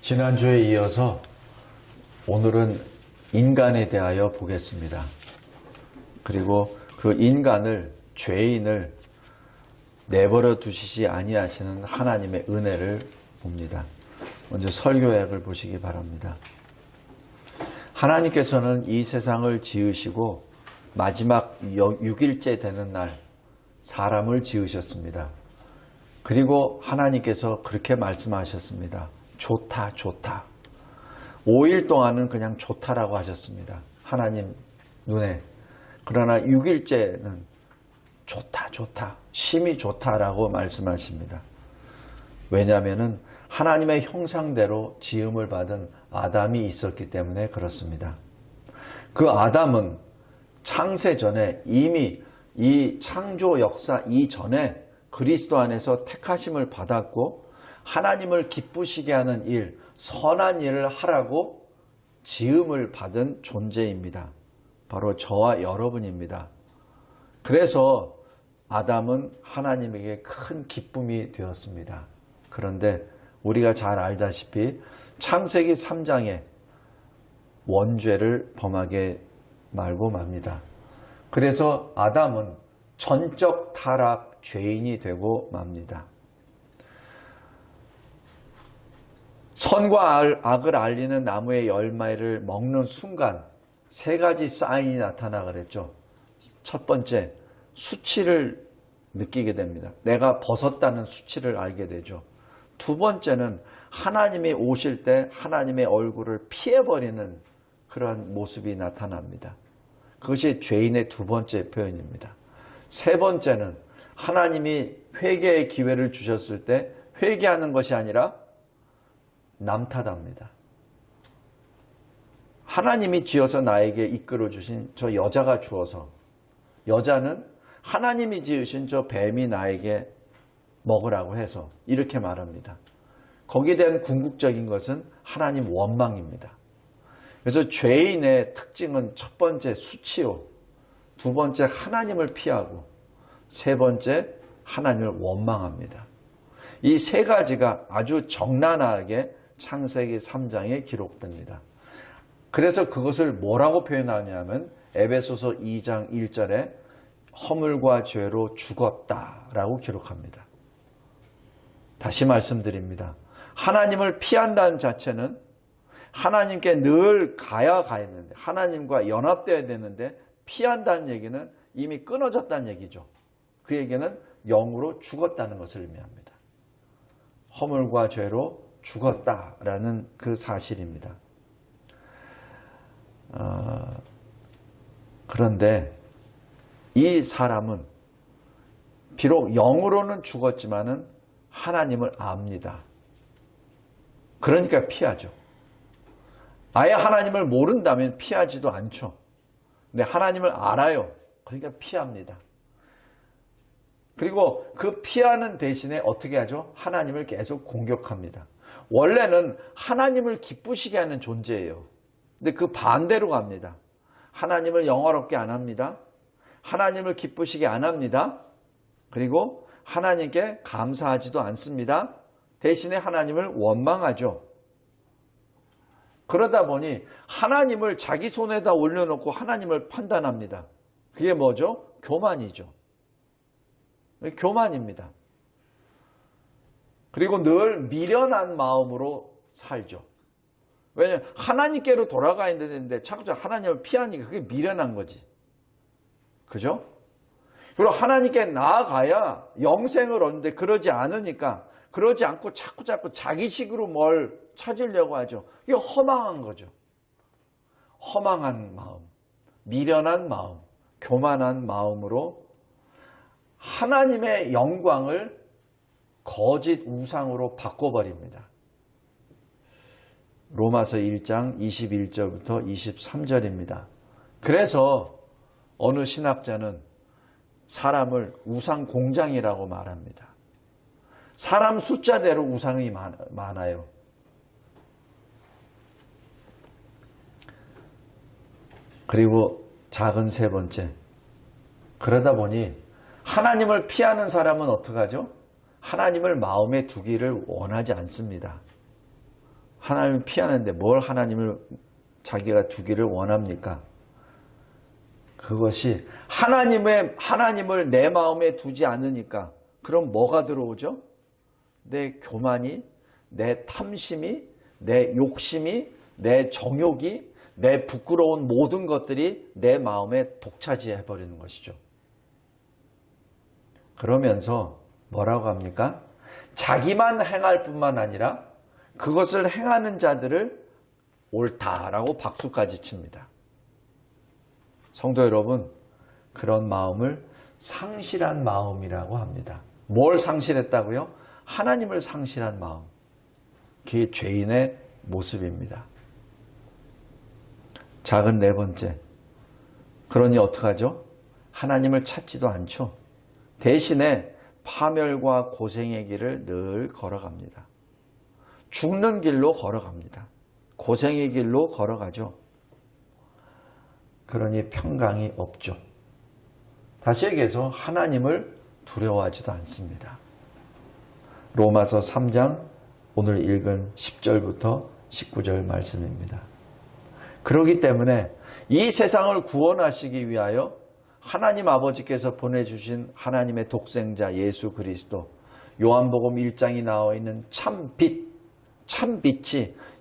지난주에 이어서 오늘은 인간에 대하여 보겠습니다. 그리고 그 인간을, 죄인을 내버려 두시지 아니하시는 하나님의 은혜를 봅니다. 먼저 설교약을 보시기 바랍니다. 하나님께서는 이 세상을 지으시고 마지막 6일째 되는 날 사람을 지으셨습니다. 그리고 하나님께서 그렇게 말씀하셨습니다. 좋다, 좋다. 5일 동안은 그냥 좋다라고 하셨습니다. 하나님 눈에. 그러나 6일째는 좋다, 좋다. 심히 좋다라고 말씀하십니다. 왜냐하면 하나님의 형상대로 지음을 받은 아담이 있었기 때문에 그렇습니다. 그 아담은 창세 전에 이미 이 창조 역사 이전에 그리스도 안에서 택하심을 받았고 하나님을 기쁘시게 하는 일, 선한 일을 하라고 지음을 받은 존재입니다. 바로 저와 여러분입니다. 그래서 아담은 하나님에게 큰 기쁨이 되었습니다. 그런데 우리가 잘 알다시피 창세기 3장에 원죄를 범하게 말고 맙니다. 그래서 아담은 전적 타락 죄인이 되고 맙니다. 선과 악을 알리는 나무의 열매를 먹는 순간 세 가지 사인이 나타나 그랬죠. 첫 번째, 수치를 느끼게 됩니다. 내가 벗었다는 수치를 알게 되죠. 두 번째는 하나님이 오실 때 하나님의 얼굴을 피해버리는 그런 모습이 나타납니다. 그것이 죄인의 두 번째 표현입니다. 세 번째는 하나님이 회개의 기회를 주셨을 때 회개하는 것이 아니라 남 탓합니다. 하나님이 지어서 나에게 이끌어 주신 저 여자가 주어서, 여자는 하나님이 지으신 저 뱀이 나에게 먹으라고 해서 이렇게 말합니다. 거기에 대한 궁극적인 것은 하나님 원망입니다. 그래서 죄인의 특징은 첫 번째 수치요, 두 번째 하나님을 피하고, 세 번째 하나님을 원망합니다. 이 세 가지가 아주 적나라하게 창세기 3장에 기록됩니다. 그래서 그것을 뭐라고 표현하냐면 에베소서 2장 1절에 허물과 죄로 죽었다라고 기록합니다. 다시 말씀드립니다. 하나님을 피한다는 자체는 하나님께 늘 가야 되는데, 하나님과 연합되어야 되는데 피한다는 얘기는 이미 끊어졌다는 얘기죠. 그 얘기는 영으로 죽었다는 것을 의미합니다. 허물과 죄로 죽었다라는 그 사실입니다. 그런데 이 사람은 비록 영으로는 죽었지만은 하나님을 압니다. 그러니까 피하죠. 아예 하나님을 모른다면 피하지도 않죠. 근데 하나님을 알아요. 그러니까 피합니다. 그리고 그 피하는 대신에 어떻게 하죠? 하나님을 계속 공격합니다. 원래는 하나님을 기쁘시게 하는 존재예요. 근데 그 반대로 갑니다. 하나님을 영화롭게 안 합니다. 하나님을 기쁘시게 안 합니다. 그리고 하나님께 감사하지도 않습니다. 대신에 하나님을 원망하죠. 그러다 보니 하나님을 자기 손에다 올려놓고 하나님을 판단합니다. 그게 뭐죠? 교만이죠. 교만입니다. 그리고 늘 미련한 마음으로 살죠. 왜냐하면 하나님께로 돌아가야 되는데 자꾸 하나님을 피하니까 그게 미련한 거지. 그죠? 그리고 하나님께 나아가야 영생을 얻는데 그러지 않으니까, 그러지 않고 자꾸 자기식으로 뭘 찾으려고 하죠. 이게 허망한 거죠. 허망한 마음, 미련한 마음, 교만한 마음으로 하나님의 영광을 거짓 우상으로 바꿔버립니다. 로마서 1장 21절부터 23절입니다. 그래서 어느 신학자는 사람을 우상 공장이라고 말합니다. 사람 숫자대로 우상이 많아요. 그리고 작은 세 번째, 그러다 보니 하나님을 피하는 사람은 어떡하죠? 하나님을 마음에 두기를 원하지 않습니다. 하나님을 피하는데 뭘 하나님을 자기가 두기를 원합니까? 그것이 하나님을 내 마음에 두지 않으니까 그럼 뭐가 들어오죠? 내 교만이, 내 탐심이, 내 욕심이, 내 정욕이, 내 부끄러운 모든 것들이 내 마음에 독차지해버리는 것이죠. 그러면서 뭐라고 합니까? 자기만 행할 뿐만 아니라 그것을 행하는 자들을 옳다라고 박수까지 칩니다. 성도 여러분, 그런 마음을 상실한 마음이라고 합니다. 뭘 상실했다고요? 하나님을 상실한 마음. 그게 죄인의 모습입니다. 작은 네 번째. 그러니 어떡하죠? 하나님을 찾지도 않죠. 대신에 파멸과 고생의 길을 늘 걸어갑니다. 죽는 길로 걸어갑니다. 고생의 길로 걸어가죠. 그러니 평강이 없죠. 다시 얘기해서 하나님을 두려워하지도 않습니다. 로마서 3장 오늘 읽은 10절부터 19절 말씀입니다. 그렇기 때문에 이 세상을 구원하시기 위하여 하나님 아버지께서 보내주신 하나님의 독생자 예수 그리스도, 요한복음 1장이 나와 있는 참빛이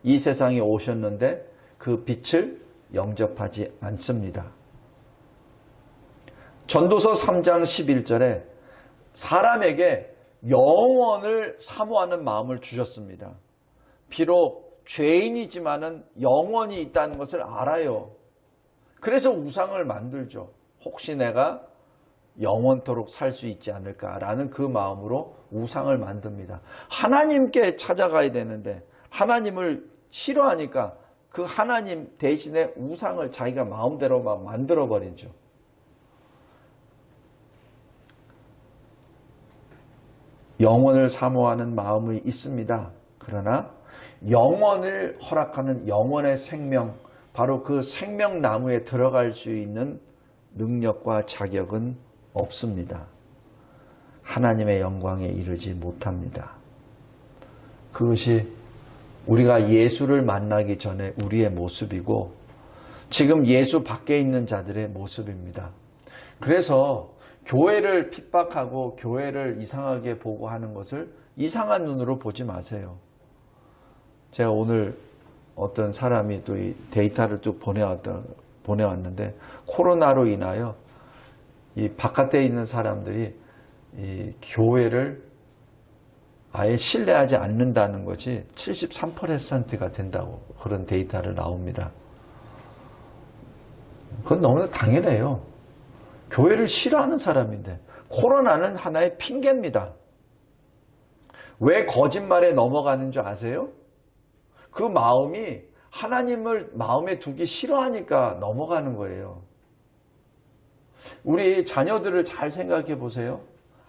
이 세상에 오셨는데 그 빛을 영접하지 않습니다. 전도서 3장 11절에 사람에게 영원을 사모하는 마음을 주셨습니다. 비록 죄인이지만은 영원이 있다는 것을 알아요. 그래서 우상을 만들죠. 혹시 내가 영원토록 살 수 있지 않을까라는 그 마음으로 우상을 만듭니다. 하나님께 찾아가야 되는데 하나님을 싫어하니까 그 하나님 대신에 우상을 자기가 마음대로 막 만들어버리죠. 영원을 사모하는 마음이 있습니다. 그러나 영원을 허락하는 영원의 생명, 바로 그 생명나무에 들어갈 수 있는 능력과 자격은 없습니다. 하나님의 영광에 이르지 못합니다. 그것이 우리가 예수를 만나기 전에 우리의 모습이고 지금 예수 밖에 있는 자들의 모습입니다. 그래서 교회를 핍박하고 교회를 이상하게 보고 하는 것을 이상한 눈으로 보지 마세요. 제가 오늘 어떤 사람이 또 이 데이터를 쭉 보내왔는데 코로나로 인하여 이 바깥에 있는 사람들이 이 교회를 아예 신뢰하지 않는다는 것이 73%가 된다고 그런 데이터를 나옵니다. 그건 너무나 당연해요. 교회를 싫어하는 사람인데 코로나는 하나의 핑계입니다. 왜 거짓말에 넘어가는 줄 아세요? 그 마음이 하나님을 마음에 두기 싫어하니까 넘어가는 거예요. 우리 자녀들을 잘 생각해 보세요.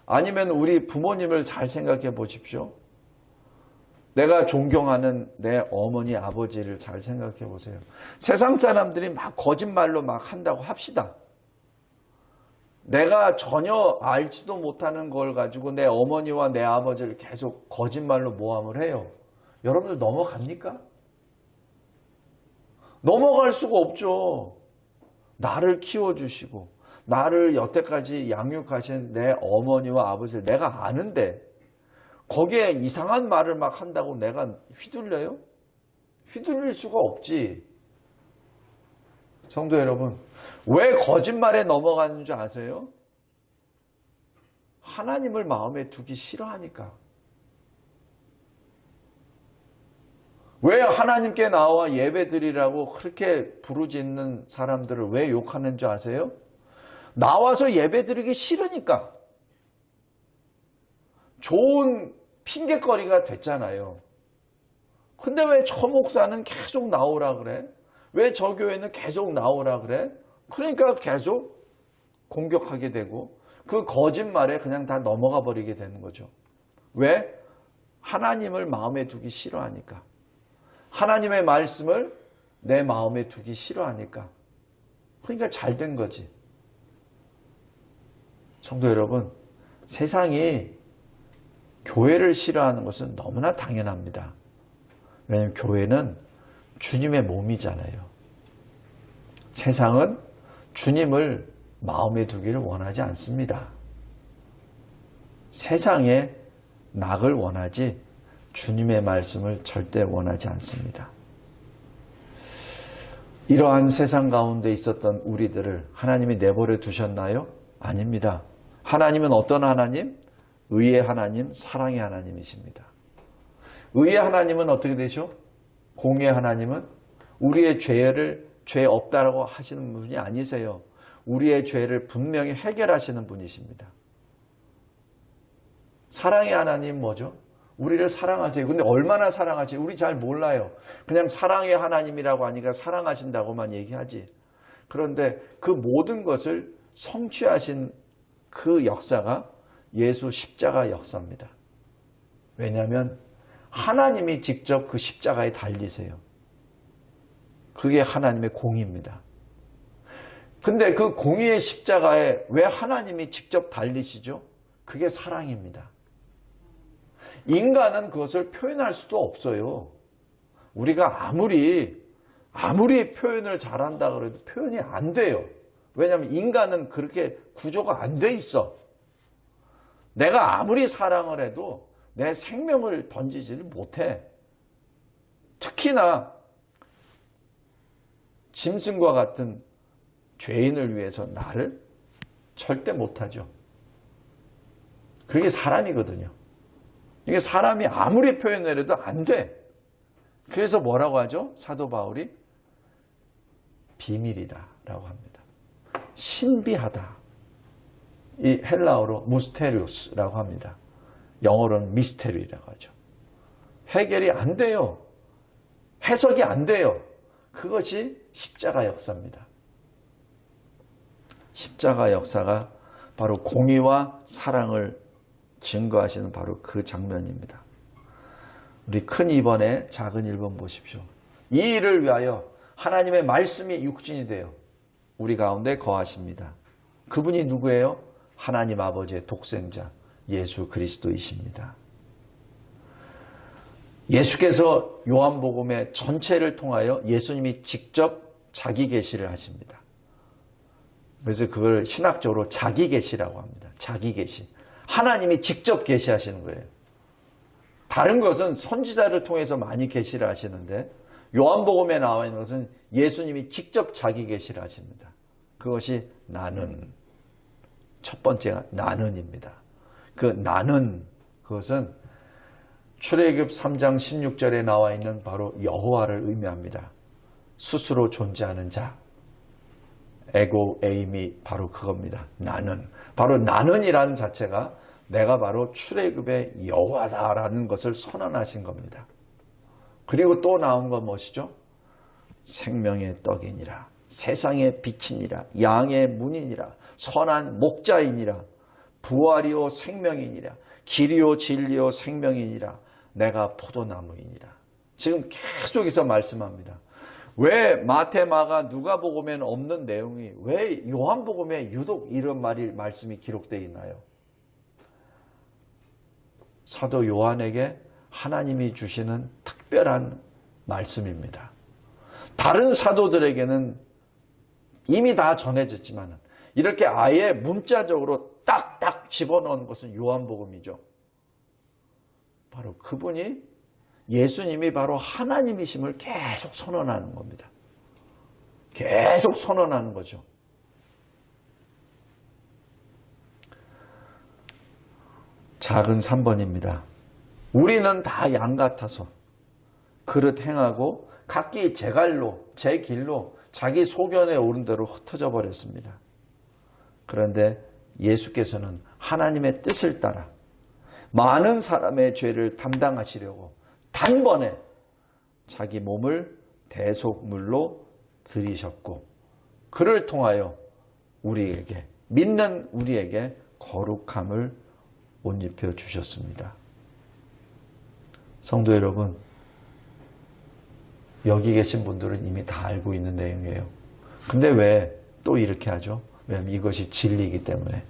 아니면 우리 부모님을 잘 생각해 보십시오. 내가 존경하는 내 어머니, 아버지를 잘 생각해 보세요. 세상 사람들이 막 거짓말로 막 한다고 합시다. 내가 전혀 알지도 못하는 걸 가지고 내 어머니와 내 아버지를 계속 거짓말로 모함을 해요. 여러분들 넘어갑니까? 넘어갈 수가 없죠. 나를 키워주시고 나를 여태까지 양육하신 내 어머니와 아버지를 내가 아는데 거기에 이상한 말을 막 한다고 내가 휘둘려요? 휘둘릴 수가 없지. 성도 여러분, 왜 거짓말에 넘어가는 줄 아세요? 하나님을 마음에 두기 싫어하니까. 왜 하나님께 나와 예배드리라고 그렇게 부르짖는 사람들을 왜 욕하는 줄 아세요? 나와서 예배드리기 싫으니까. 좋은 핑계거리가 됐잖아요. 근데 왜 저 목사는 계속 나오라 그래? 왜 저 교회는 계속 나오라 그래? 그러니까 계속 공격하게 되고 그 거짓말에 그냥 다 넘어가 버리게 되는 거죠. 왜? 하나님을 마음에 두기 싫어하니까. 하나님의 말씀을 내 마음에 두기 싫어하니까. 그러니까 잘 된 거지. 성도 여러분, 세상이 교회를 싫어하는 것은 너무나 당연합니다. 왜냐하면 교회는 주님의 몸이잖아요. 세상은 주님을 마음에 두기를 원하지 않습니다. 세상에 낙을 원하지 주님의 말씀을 절대 원하지 않습니다. 이러한 세상 가운데 있었던 우리들을 하나님이 내버려 두셨나요? 아닙니다. 하나님은 어떤 하나님? 의의 하나님, 사랑의 하나님이십니다. 의의 하나님은 어떻게 되죠? 공의의 하나님은 우리의 죄 없다라고 하시는 분이 아니세요. 우리의 죄를 분명히 해결하시는 분이십니다. 사랑의 하나님 뭐죠? 우리를 사랑하세요. 근데 얼마나 사랑하지? 우리 잘 몰라요. 그냥 사랑의 하나님이라고 하니까 사랑하신다고만 얘기하지. 그런데 그 모든 것을 성취하신 그 역사가 예수 십자가 역사입니다. 왜냐하면 하나님이 직접 그 십자가에 달리세요. 그게 하나님의 공의입니다. 근데 그 공의의 십자가에 왜 하나님이 직접 달리시죠? 그게 사랑입니다. 인간은 그것을 표현할 수도 없어요. 우리가 아무리 표현을 잘한다 그래도 표현이 안 돼요. 왜냐하면 인간은 그렇게 구조가 안 돼 있어. 내가 아무리 사랑을 해도 내 생명을 던지지를 못해. 특히나 짐승과 같은 죄인을 위해서 나를 절대 못하죠. 그게 사람이거든요. 이게 사람이 아무리 표현을 해도 안 돼. 그래서 뭐라고 하죠? 사도 바울이 비밀이다 라고 합니다. 신비하다. 이 헬라어로 무스테리우스라고 합니다. 영어로는 미스테리라고 하죠. 해결이 안 돼요. 해석이 안 돼요. 그것이 십자가 역사입니다. 십자가 역사가 바로 공의와 사랑을 증거하시는 바로 그 장면입니다. 우리 큰 2번에 작은 1번 보십시오. 이 일을 위하여 하나님의 말씀이 육신이 되어 우리 가운데 거하십니다. 그분이 누구예요? 하나님 아버지의 독생자 예수 그리스도이십니다. 예수께서 요한복음의 전체를 통하여 예수님이 직접 자기 계시를 하십니다. 그래서 그걸 신학적으로 자기 계시라고 합니다. 자기 계시. 하나님이 직접 계시하시는 거예요. 다른 것은 선지자를 통해서 많이 계시를 하시는데 요한복음에 나와 있는 것은 예수님이 직접 자기 계시를 하십니다. 그것이 나는. 첫 번째가 나는입니다. 그 나는 그것은 출애굽 3장 16절에 나와 있는 바로 여호와를 의미합니다. 스스로 존재하는 자. 에고 에임이 바로 그겁니다. 나는. 바로 나는이라는 자체가 내가 바로 출애굽의 여호와다라는 것을 선언하신 겁니다. 그리고 또 나온 건 무엇이죠? 생명의 떡이니라. 세상의 빛이니라. 양의 문이니라. 선한 목자이니라. 부활이요 생명이니라. 길이요 진리요 생명이니라. 내가 포도나무이니라. 지금 계속해서 말씀합니다. 왜 마태, 마가, 누가복음에는 없는 내용이 왜 요한복음에 유독 이런 말씀이 기록되어 있나요? 사도 요한에게 하나님이 주시는 특별한 말씀입니다. 다른 사도들에게는 이미 다 전해졌지만 이렇게 아예 문자적으로 딱딱 집어넣은 것은 요한복음이죠. 바로 그분이 예수님이 바로 하나님이심을 계속 선언하는 겁니다. 계속 선언하는 거죠. 작은 3번입니다. 우리는 다 양 같아서 그릇 행하고 각기 제 갈로 제 길로 자기 소견에 오른 대로 흩어져 버렸습니다. 그런데 예수께서는 하나님의 뜻을 따라 많은 사람의 죄를 담당하시려고 단번에 자기 몸을 대속물로 드리셨고 그를 통하여 우리에게 믿는 우리에게 거룩함을 옷 입혀 주셨습니다. 성도 여러분, 여기 계신 분들은 이미 다 알고 있는 내용이에요. 근데 왜 또 이렇게 하죠? 왜냐하면 이것이 진리이기 때문에.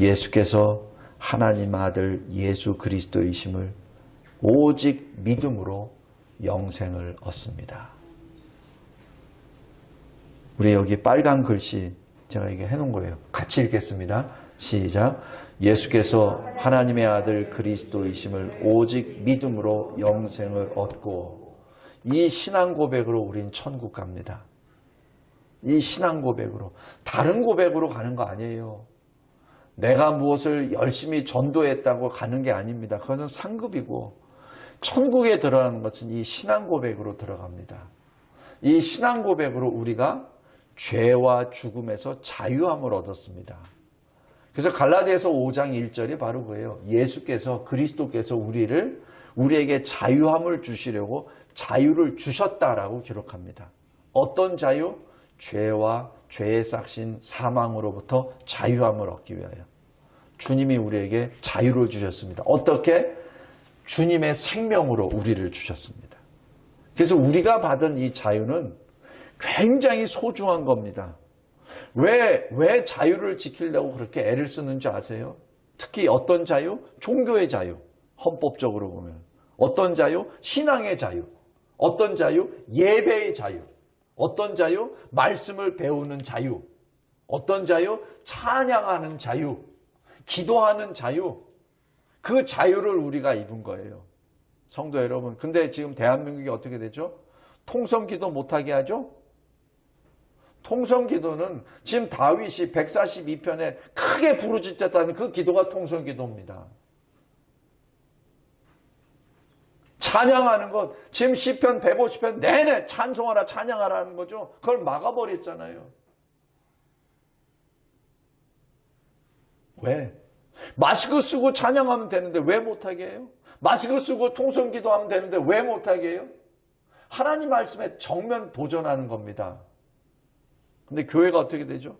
예수께서 하나님 아들 예수 그리스도이심을 오직 믿음으로 영생을 얻습니다. 우리 여기 빨간 글씨 제가 이게 해놓은 거예요. 같이 읽겠습니다. 시작. 예수께서 하나님의 아들 그리스도이심을 오직 믿음으로 영생을 얻고, 이 신앙 고백으로 우린 천국 갑니다. 이 신앙 고백으로. 다른 고백으로 가는 거 아니에요. 내가 무엇을 열심히 전도했다고 가는 게 아닙니다. 그것은 상급이고, 천국에 들어가는 것은 이 신앙 고백으로 들어갑니다. 이 신앙 고백으로 우리가 죄와 죽음에서 자유함을 얻었습니다. 그래서 갈라디아서 5장 1절이 바로 그예요. 예수께서, 그리스도께서 우리에게 자유함을 주시려고 자유를 주셨다라고 기록합니다. 어떤 자유? 죄와 죄의 싹신 사망으로부터 자유함을 얻기 위하여 주님이 우리에게 자유를 주셨습니다. 어떻게? 주님의 생명으로 우리를 주셨습니다. 그래서 우리가 받은 이 자유는 굉장히 소중한 겁니다. 왜 자유를 지키려고 그렇게 애를 쓰는지 아세요? 특히 어떤 자유? 종교의 자유. 헌법적으로 보면. 어떤 자유? 신앙의 자유. 어떤 자유? 예배의 자유. 어떤 자유? 말씀을 배우는 자유. 어떤 자유? 찬양하는 자유. 기도하는 자유. 그 자유를 우리가 입은 거예요. 성도 여러분. 근데 지금 대한민국이 어떻게 되죠? 통성기도 못하게 하죠? 통성기도는 지금 다윗이 142편에 크게 부르짖었다는 그 기도가 통성기도입니다. 찬양하는 것, 지금 시편 150편 내내 찬송하라 찬양하라는 거죠. 그걸 막아버렸잖아요. 왜? 마스크 쓰고 찬양하면 되는데 왜 못하게 해요? 마스크 쓰고 통성기도하면 되는데 왜 못하게 해요? 하나님 말씀에 정면 도전하는 겁니다. 근데 교회가 어떻게 되죠?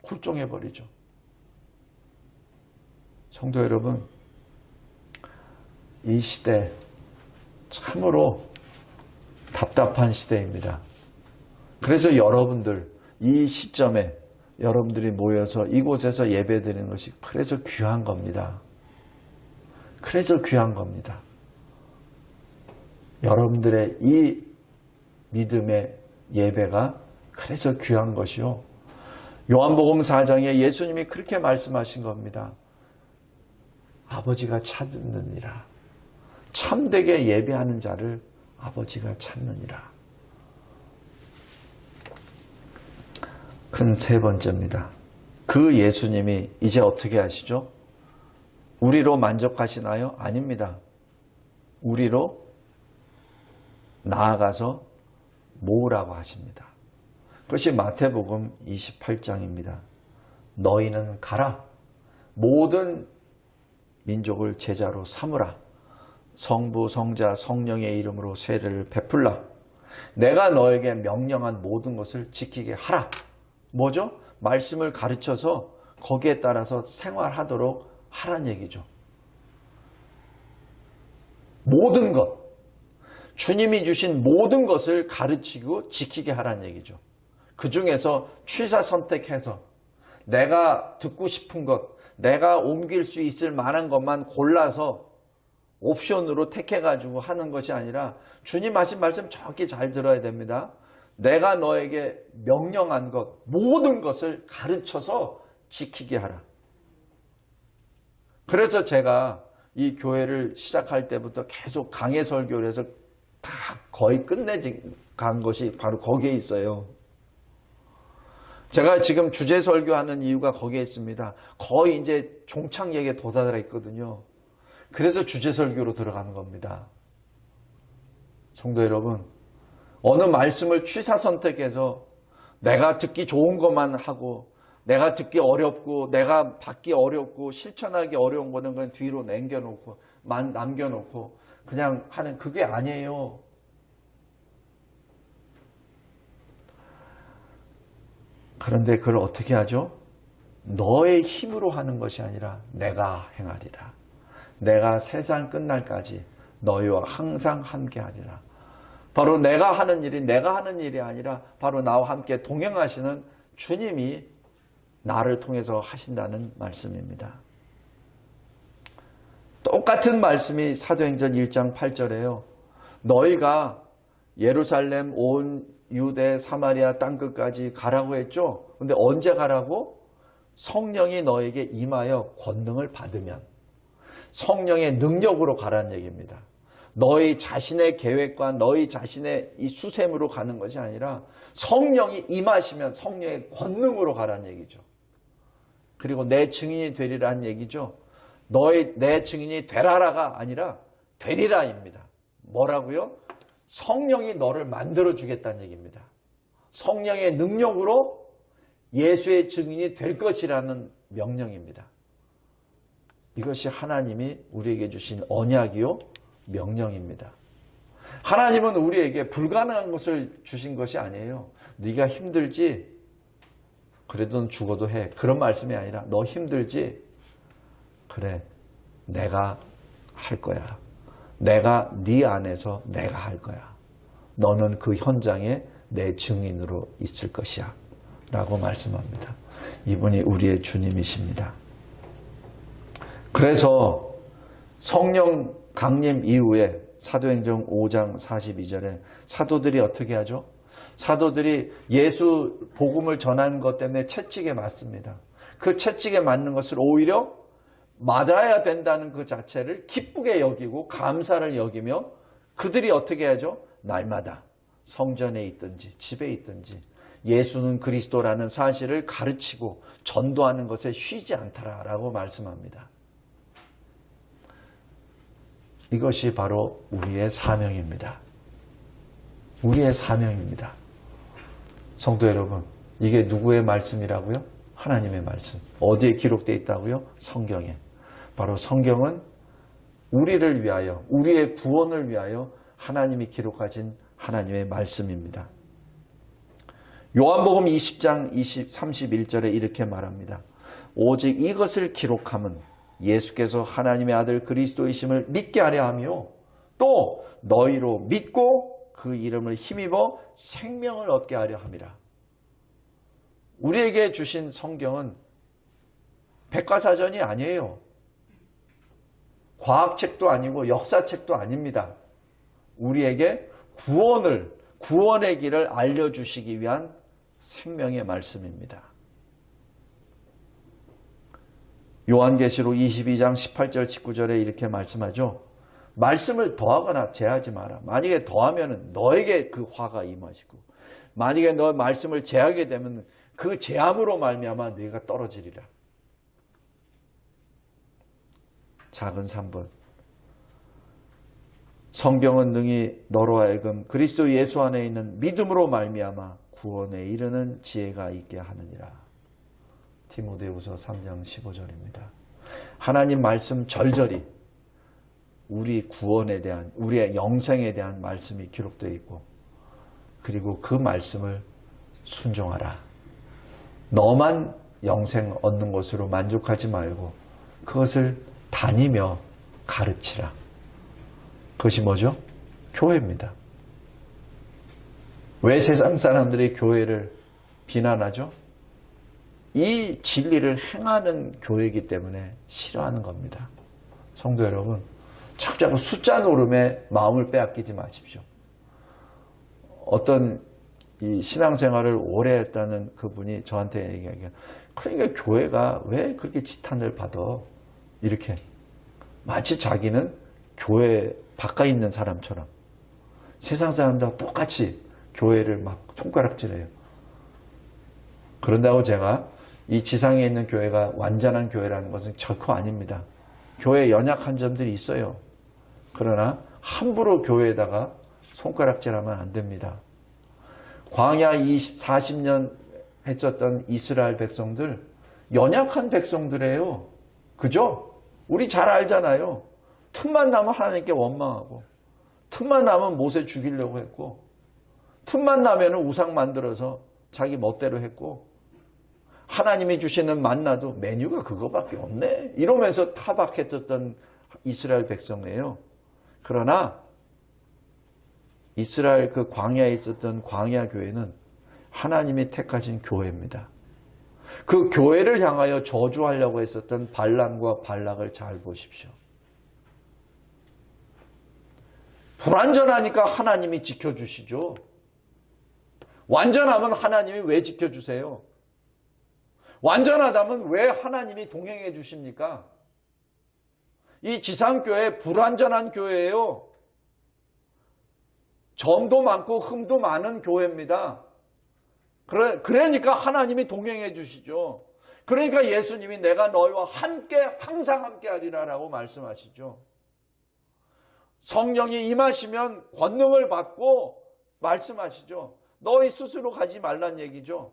굴종해버리죠. 성도 여러분, 이 시대 참으로 답답한 시대입니다. 그래서 여러분들 이 시점에 여러분들이 모여서 이곳에서 예배드리는 것이 그래서 귀한 겁니다. 그래서 귀한 겁니다. 여러분들의 이 믿음의 예배가 그래서 귀한 것이요. 요한복음 4장에 예수님이 그렇게 말씀하신 겁니다. 아버지가 찾느니라. 참되게 예배하는 자를 아버지가 찾느니라. 큰 세 번째입니다. 그 예수님이 이제 어떻게 하시죠? 우리로 만족하시나요? 아닙니다. 우리로 나아가서 모으라고 하십니다. 그것이 마태복음 28장입니다. 너희는 가라. 모든 민족을 제자로 삼으라. 성부, 성자, 성령의 이름으로 세례를 베풀라. 내가 너에게 명령한 모든 것을 지키게 하라. 뭐죠? 말씀을 가르쳐서 거기에 따라서 생활하도록 하란 얘기죠. 모든 것. 주님이 주신 모든 것을 가르치고 지키게 하란 얘기죠. 그 중에서 취사 선택해서 내가 듣고 싶은 것, 내가 옮길 수 있을 만한 것만 골라서 옵션으로 택해가지고 하는 것이 아니라 주님 하신 말씀 정확히 잘 들어야 됩니다. 내가 너에게 명령한 것, 모든 것을 가르쳐서 지키게 하라. 그래서 제가 이 교회를 시작할 때부터 계속 강해 설교를 해서 다 거의 끝내간 것이 바로 거기에 있어요. 제가 지금 주제 설교하는 이유가 거기에 있습니다. 거의 이제 종착역에 도달해 있거든요. 그래서 주제 설교로 들어가는 겁니다. 성도 여러분, 어느 말씀을 취사 선택해서 내가 듣기 좋은 것만 하고 내가 듣기 어렵고 내가 받기 어렵고 실천하기 어려운 거는 그냥 뒤로 남겨놓고 그냥 하는 그게 아니에요. 그런데 그걸 어떻게 하죠? 너의 힘으로 하는 것이 아니라 내가 행하리라. 내가 세상 끝날까지 너희와 항상 함께하리라. 바로 내가 하는 일이 아니라 바로 나와 함께 동행하시는 주님이 나를 통해서 하신다는 말씀입니다. 똑같은 말씀이 사도행전 1장 8절에요. 너희가 예루살렘 온 유대 사마리아 땅끝까지 가라고 했죠. 근데 언제 가라고? 성령이 너에게 임하여 권능을 받으면, 성령의 능력으로 가라는 얘기입니다. 너희 자신의 계획과 너희 자신의 이 수셈으로 가는 것이 아니라 성령이 임하시면 성령의 권능으로 가라는 얘기죠. 그리고 내 증인이 되리라는 얘기죠. 내 증인이 되라라가 아니라 되리라입니다. 뭐라고요? 성령이 너를 만들어 주겠다는 얘기입니다. 성령의 능력으로 예수의 증인이 될 것이라는 명령입니다. 이것이 하나님이 우리에게 주신 언약이요 명령입니다. 하나님은 우리에게 불가능한 것을 주신 것이 아니에요. 네가 힘들지? 그래도 넌 죽어도 해. 그런 말씀이 아니라 너 힘들지? 그래, 내가 할 거야. 내가 네 안에서 내가 할 거야. 너는 그 현장에 내 증인으로 있을 것이야 라고 말씀합니다. 이분이 우리의 주님이십니다. 그래서 성령 강림 이후에 사도행전 5장 42절에 사도들이 어떻게 하죠? 사도들이 예수 복음을 전하는 것 때문에 채찍에 맞습니다. 그 채찍에 맞는 것을 오히려 맞아야 된다는 그 자체를 기쁘게 여기고 감사를 여기며 그들이 어떻게 하죠? 날마다 성전에 있든지 집에 있든지 예수는 그리스도라는 사실을 가르치고 전도하는 것에 쉬지 않더라라고 말씀합니다. 이것이 바로 우리의 사명입니다. 우리의 사명입니다. 성도 여러분, 이게 누구의 말씀이라고요? 하나님의 말씀. 어디에 기록되어 있다고요? 성경에. 바로 성경은 우리를 위하여, 우리의 구원을 위하여 하나님이 기록하신 하나님의 말씀입니다. 요한복음 20장 31절에 이렇게 말합니다. 오직 이것을 기록함은 예수께서 하나님의 아들 그리스도이심을 믿게 하려 하며 또 너희로 믿고 그 이름을 힘입어 생명을 얻게 하려 함이라. 우리에게 주신 성경은 백과사전이 아니에요. 과학책도 아니고 역사책도 아닙니다. 우리에게 구원의 길을 알려주시기 위한 생명의 말씀입니다. 요한계시록 22장 18절 19절에 이렇게 말씀하죠. 말씀을 더하거나 제하지 마라. 만약에 더하면 너에게 그 화가 임하시고 만약에 너 말씀을 제하게 되면 그 제함으로 말미암아 너희가 떨어지리라. 작은 3번. 성경은 능히 너로 하여금 그리스도 예수 안에 있는 믿음으로 말미암아 구원에 이르는 지혜가 있게 하느니라. 디모데후서 3장 15절입니다. 하나님 말씀 절절히 우리 구원에 대한, 우리의 영생에 대한 말씀이 기록되어 있고 그리고 그 말씀을 순종하라. 너만 영생 얻는 것으로 만족하지 말고 그것을 다니며 가르치라. 그것이 뭐죠? 교회입니다. 왜 세상 사람들이 교회를 비난하죠? 이 진리를 행하는 교회이기 때문에 싫어하는 겁니다. 성도 여러분, 자꾸 숫자 노름에 마음을 빼앗기지 마십시오. 어떤 이 신앙생활을 오래 했다는 그분이 저한테 얘기하기가, 그러니까 교회가 왜 그렇게 지탄을 받아? 이렇게. 마치 자기는 교회 바깥에 있는 사람처럼 세상 사람들과 똑같이 교회를 막 손가락질해요. 그런다고 제가 이 지상에 있는 교회가 완전한 교회라는 것은 결코 아닙니다. 교회에 연약한 점들이 있어요. 그러나 함부로 교회에다가 손가락질하면 안 됩니다. 광야 40년 했었던 이스라엘 백성들, 연약한 백성들이에요. 그죠? 우리 잘 알잖아요. 틈만 나면 하나님께 원망하고, 틈만 나면 모세 죽이려고 했고, 틈만 나면 우상 만들어서 자기 멋대로 했고, 하나님이 주시는 만나도 메뉴가 그거밖에 없네 이러면서 타박했었던 이스라엘 백성이에요. 그러나 이스라엘 그 광야에 있었던 광야 교회는 하나님이 택하신 교회입니다. 그 교회를 향하여 저주하려고 했었던 발람과 발락을 잘 보십시오. 불완전하니까 하나님이 지켜주시죠. 완전하면 하나님이 왜 지켜주세요? 완전하다면 왜 하나님이 동행해 주십니까? 이 지상교회 불완전한 교회예요. 점도 많고 흠도 많은 교회입니다. 그러니까 하나님이 동행해 주시죠. 그러니까 예수님이 내가 너희와 함께 항상 함께 하리라 라고 말씀하시죠. 성령이 임하시면 권능을 받고 말씀하시죠. 너희 스스로 가지 말란 얘기죠.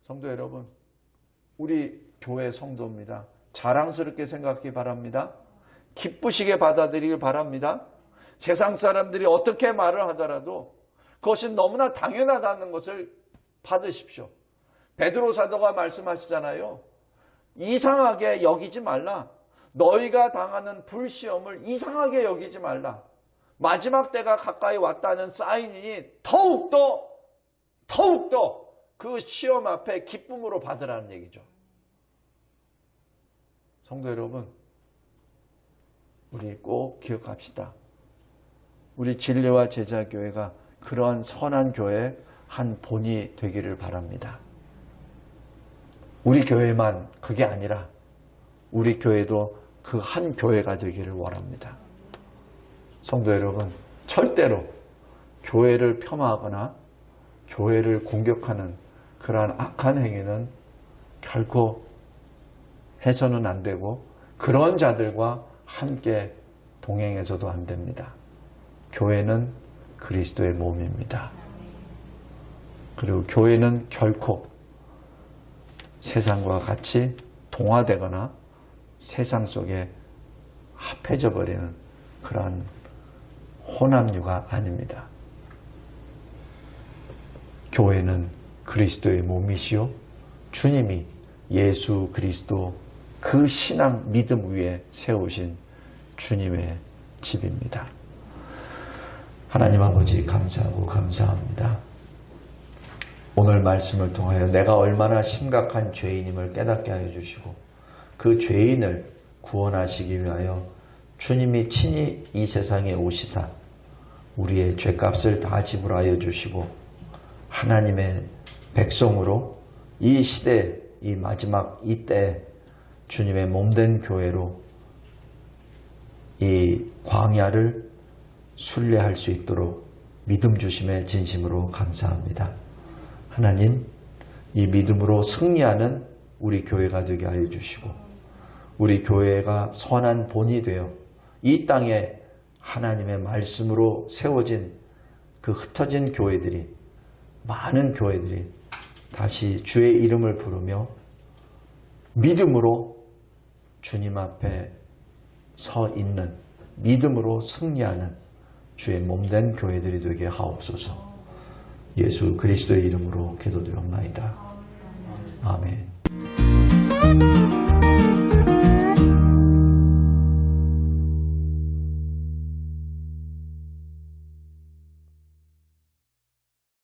성도 여러분, 우리 교회 성도입니다. 자랑스럽게 생각하기 바랍니다. 기쁘시게 받아들이길 바랍니다. 세상 사람들이 어떻게 말을 하더라도 그것이 너무나 당연하다는 것을 받으십시오. 베드로 사도가 말씀하시잖아요. 이상하게 여기지 말라. 너희가 당하는 불시험을 이상하게 여기지 말라. 마지막 때가 가까이 왔다는 사인이니 더욱더 그 시험 앞에 기쁨으로 받으라는 얘기죠. 성도 여러분, 우리 꼭 기억합시다. 우리 진리와 제자교회가 그러한 선한 교회의 한 본이 되기를 바랍니다. 우리 교회만 그게 아니라 우리 교회도 그 한 교회가 되기를 원합니다. 성도 여러분, 절대로 교회를 폄하하거나 교회를 공격하는 그러한 악한 행위는 결코 해서는 안 되고 그런 자들과 함께 동행해서도 안 됩니다. 교회는 그리스도의 몸입니다. 그리고 교회는 결코 세상과 같이 동화되거나 세상 속에 합해져 버리는 그러한 혼합류가 아닙니다. 교회는 그리스도의 몸이시요 주님이 예수 그리스도 그 신앙 믿음 위에 세우신 주님의 집입니다. 하나님 아버지 감사하고 감사합니다. 오늘 말씀을 통하여 내가 얼마나 심각한 죄인임을 깨닫게 하여 주시고 그 죄인을 구원하시기 위하여 주님이 친히 이 세상에 오시사 우리의 죄값을 다 지불하여 주시고 하나님의 백성으로 이 시대, 이 마지막 이때 주님의 몸된 교회로 이 광야를 순례할 수 있도록 믿음 주심에 진심으로 감사합니다. 하나님, 이 믿음으로 승리하는 우리 교회가 되게 하여 주시고 우리 교회가 선한 본이 되어 이 땅에 하나님의 말씀으로 세워진 그 흩어진 교회들이, 많은 교회들이 다시 주의 이름을 부르며 믿음으로 주님 앞에 서 있는, 믿음으로 승리하는 주의 몸된 교회들이 되게 하옵소서. 예수 그리스도의 이름으로 기도드렸나이다. 아멘.